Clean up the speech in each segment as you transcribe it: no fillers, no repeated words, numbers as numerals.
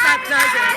પ્રાર્થના છે.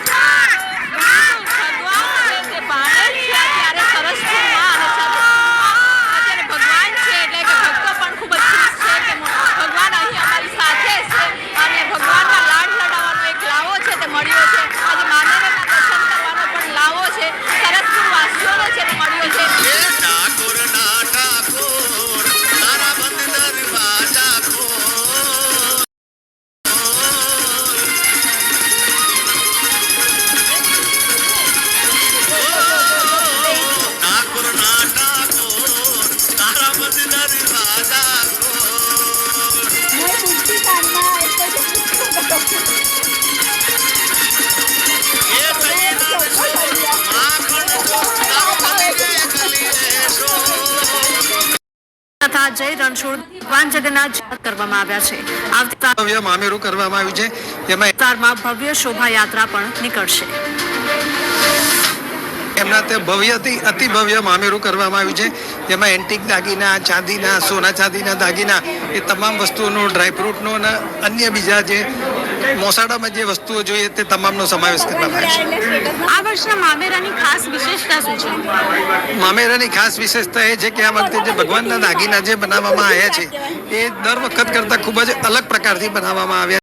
તથા જય રણછોડ ભગવાન જગન્નાથ કરવામાં આવ્યા છે. ભવ્ય મામેરું કરવામાં આવ્યું છે. એમાં વિસ્તારમાં ભવ્ય શોભાયાત્રા પણ નીકળશે. એમના તે ભવ્યથી અતિ ભવ્ય મામેરું કરવામાં આવ્યું છે. જેમાં એન્ટિક દાગીના, ચાંદીના, સોના ચાંદીના દાગીના, એ તમામ વસ્તુઓનો, ડ્રાયફ્રૂટનો અને અન્ય બીજા જે મોસાળામાં જે વસ્તુઓ જોઈએ તે તમામનો સમાવેશ કરવામાં આવ્યો છે. આ વર્ષના મામેરાની ખાસ વિશેષતા શું છે? મામેરાની ખાસ વિશેષતા એ છે કે આ વખતે જે ભગવાનના દાગીના જે બનાવવામાં આવ્યા છે એ દર વખત કરતાં ખૂબ જ અલગ પ્રકારથી બનાવવામાં આવ્યા